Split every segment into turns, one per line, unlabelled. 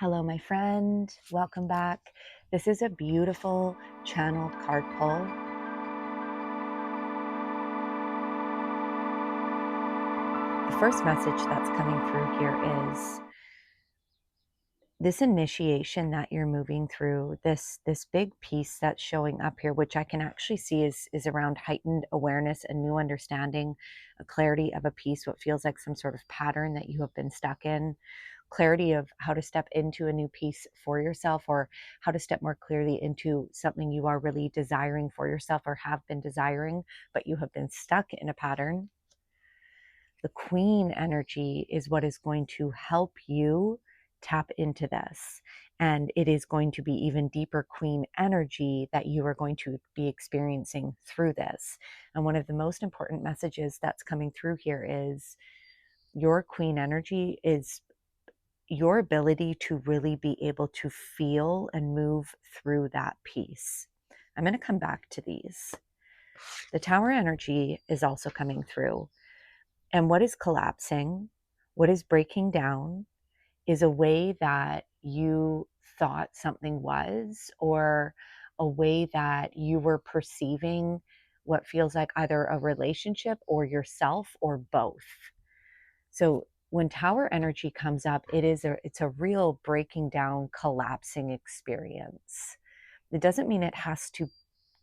Hello, my friend. Welcome back. This is a beautiful channeled card pull. The first message that's coming through here is this initiation that you're moving through, this big piece that's showing up here, which I can actually see is around heightened awareness, a new understanding, a clarity of a piece, what feels like some sort of pattern that you have been stuck in. Clarity of how to step into a new piece for yourself, or how to step more clearly into something you are really desiring for yourself or have been desiring, but you have been stuck in a pattern. The Queen energy is what is going to help you tap into this. And it is going to be even deeper Queen energy that you are going to be experiencing through this. And one of the most important messages that's coming through here is your Queen energy is your ability to really be able to feel and move through that piece. I'm going to come back to these. The Tower energy is also coming through. And what is collapsing, what is breaking down, is a way that you thought something was, or a way that you were perceiving what feels like either a relationship or yourself or both. So when Tower energy comes up, it's a real breaking down, collapsing experience. It doesn't mean it has to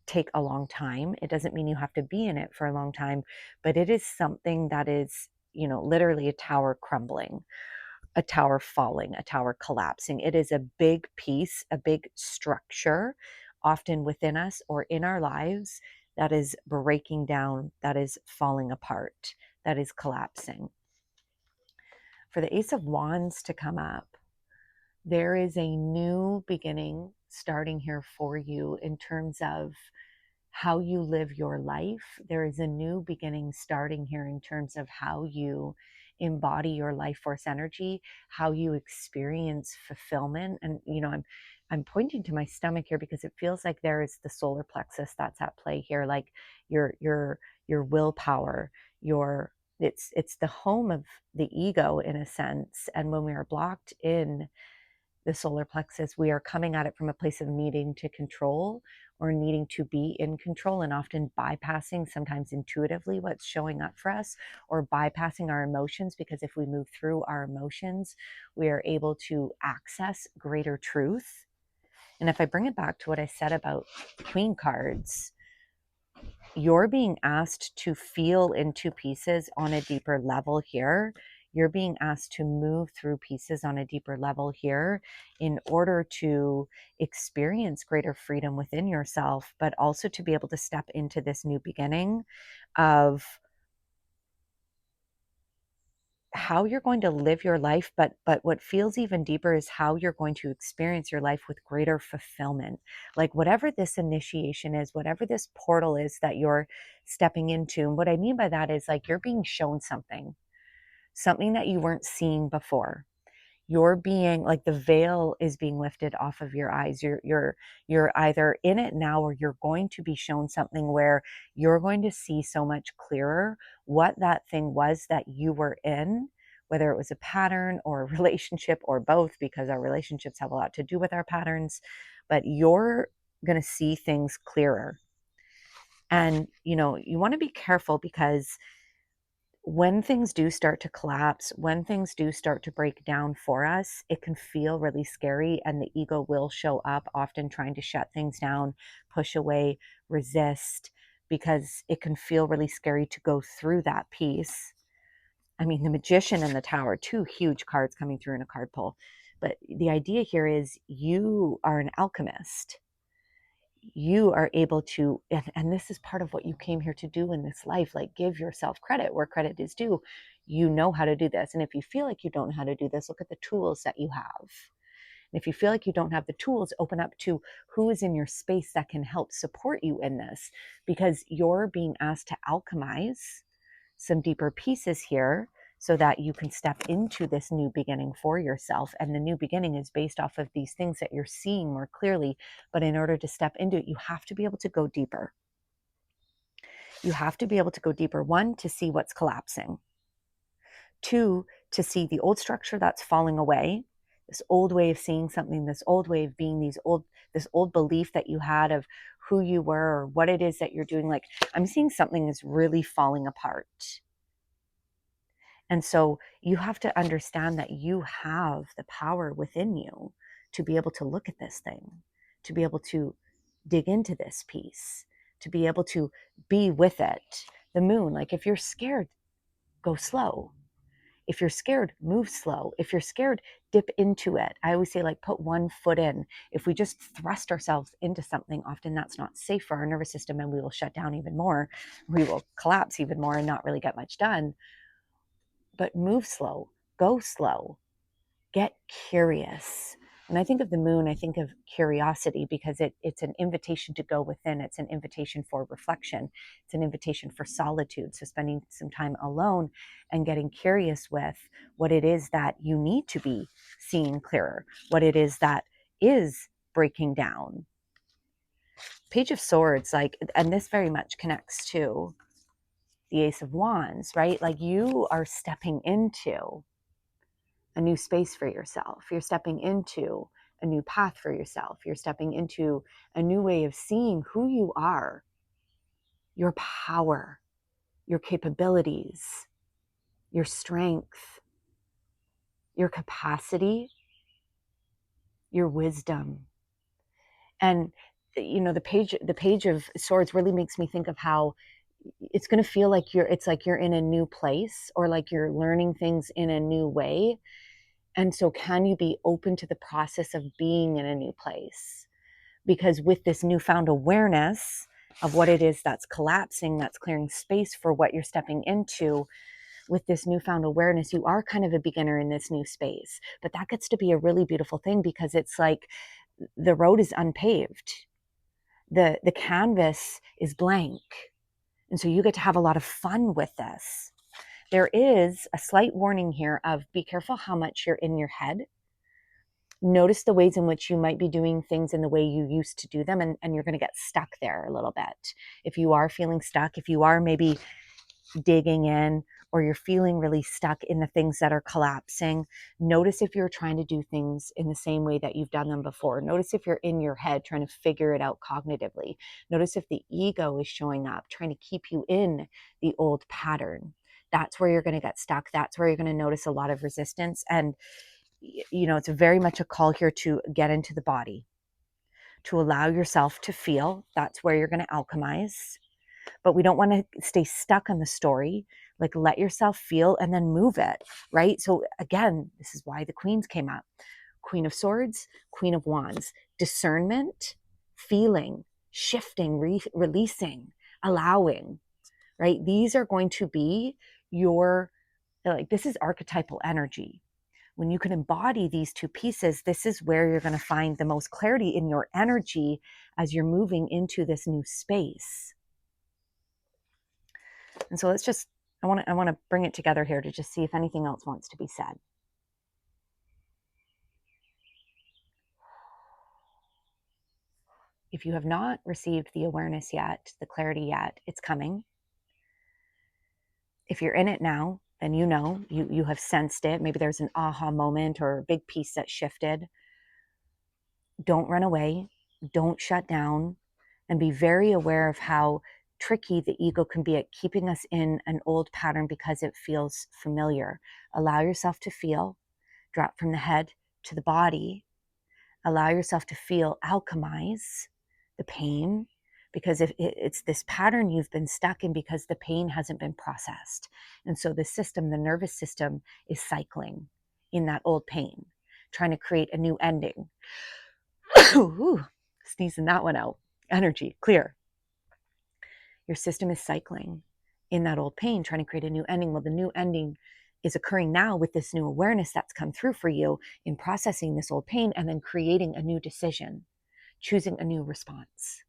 take a long time. It doesn't mean you have to be in it for a long time, but it is something that is, literally a tower crumbling, a tower falling, a tower collapsing. It is a big piece, a big structure, often within us or in our lives, that is breaking down, that is falling apart, that is collapsing. For the Ace of Wands to come up, there is a new beginning starting here for you in terms of how you live your life. There is a new beginning starting here in terms of how you embody your life force energy, how you experience fulfillment. And I'm pointing to my stomach here because it feels like there is the solar plexus that's at play here, like your willpower, it's the home of the ego in a sense. And when we are blocked in the solar plexus, we are coming at it from a place of needing to control or needing to be in control, and often bypassing, sometimes intuitively, what's showing up for us, or bypassing our emotions, because if we move through our emotions, we are able to access greater truth. And if I bring it back to what I said about Queen cards, you're being asked to feel into pieces on a deeper level here. You're being asked to move through pieces on a deeper level here in order to experience greater freedom within yourself, but also to be able to step into this new beginning of how you're going to live your life, but what feels even deeper is how you're going to experience your life with greater fulfillment. Like whatever this initiation is, whatever this portal is that you're stepping into. And what I mean by that is like you're being shown something that you weren't seeing before. You're being like, the veil is being lifted off of your eyes. You're either in it now, or you're going to be shown something where you're going to see so much clearer what that thing was that you were in, whether it was a pattern or a relationship or both, because our relationships have a lot to do with our patterns. But you're going to see things clearer. And you want to be careful, because when things do start to collapse, when things do start to break down for us, it can feel really scary, and the ego will show up, often trying to shut things down, push away, resist, because it can feel really scary to go through that piece. I mean, the Magician and the Tower, two huge cards coming through in a card pull. But the idea here is you are an alchemist. You are able to, and this is part of what you came here to do in this life, like give yourself credit where credit is due. You know how to do this. And if you feel like you don't know how to do this, look at the tools that you have. And if you feel like you don't have the tools, open up to who is in your space that can help support you in this, because you're being asked to alchemize some deeper pieces here so that you can step into this new beginning for yourself. And the new beginning is based off of these things that you're seeing more clearly. But in order to step into it, you have to be able to go deeper. You have to be able to go deeper. One, to see what's collapsing. Two, to see the old structure that's falling away, this old way of seeing something, this old way of being, this old belief that you had of who you were or what it is that you're doing. Like, I'm seeing something is really falling apart. And so you have to understand that you have the power within you to be able to look at this thing, to be able to dig into this piece, to be able to be with it. The moon, like, if you're scared, go slow. If you're scared, move slow. If you're scared, dip into it. I always say, like, put one foot in. If we just thrust ourselves into something, often that's not safe for our nervous system, and we will shut down even more. We will collapse even more and not really get much done. But move slow, go slow, get curious. When I think of the moon, I think of curiosity, because it's an invitation to go within. It's an invitation for reflection. It's an invitation for solitude. So spending some time alone and getting curious with what it is that you need to be seeing clearer, what it is that is breaking down. Page of Swords, like, and this very much connects to the Ace of Wands, right? Like, you are stepping into a new space for yourself. You're stepping into a new path for yourself. You're stepping into a new way of seeing who you are, your power, your capabilities, your strength, your capacity, your wisdom. And the page of Swords really makes me think of how it's going to feel like it's like you're in a new place, or like you're learning things in a new way. And so can you be open to the process of being in a new place? Because with this newfound awareness of what it is that's collapsing, that's clearing space for what you're stepping into, with this newfound awareness, you are kind of a beginner in this new space. But that gets to be a really beautiful thing, because it's like the road is unpaved. The canvas is blank. And so you get to have a lot of fun with this. There is a slight warning here of be careful how much you're in your head. Notice the ways in which you might be doing things in the way you used to do them, and you're going to get stuck there a little bit. If you are feeling stuck, if you are maybe digging in, or you're feeling really stuck in the things that are collapsing, notice if you're trying to do things in the same way that you've done them before. Notice if you're in your head trying to figure it out cognitively. Notice if the ego is showing up, trying to keep you in the old pattern. That's where you're going to get stuck. That's where you're going to notice a lot of resistance. And it's very much a call here to get into the body, to allow yourself to feel. That's where you're going to alchemize. But we don't want to stay stuck on the story. Like, let yourself feel and then move it, right? So again, this is why the queens came up. Queen of Swords, Queen of Wands. Discernment, feeling, shifting, releasing, allowing, right? These are going to be this is archetypal energy. When you can embody these two pieces, this is where you're going to find the most clarity in your energy as you're moving into this new space. And so I want to bring it together here to just see if anything else wants to be said. If you have not received the awareness yet, the clarity yet, it's coming. If you're in it now, then you have sensed it. Maybe there's an aha moment or a big piece that shifted. Don't run away. Don't shut down. And be very aware of how tricky the ego can be at keeping us in an old pattern because it feels familiar. Allow yourself to feel. Drop from the head to the body. Allow yourself to feel, alchemize the pain, because if it's this pattern you've been stuck in because the pain hasn't been processed. And so the nervous system is cycling in that old pain, trying to create a new ending. Ooh, sneezing that one out. Energy, clear. Your system is cycling in that old pain, trying to create a new ending. Well, the new ending is occurring now with this new awareness that's come through for you in processing this old pain and then creating a new decision, choosing a new response.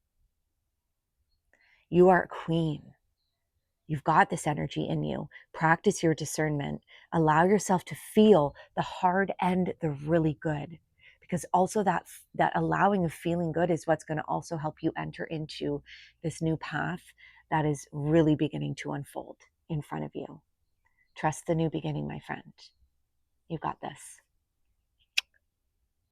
You are a queen. You've got this energy in you. Practice your discernment. Allow yourself to feel the hard and the really good, because also that allowing of feeling good is what's going to also help you enter into this new path that is really beginning to unfold in front of you. Trust the new beginning, my friend. You've got this.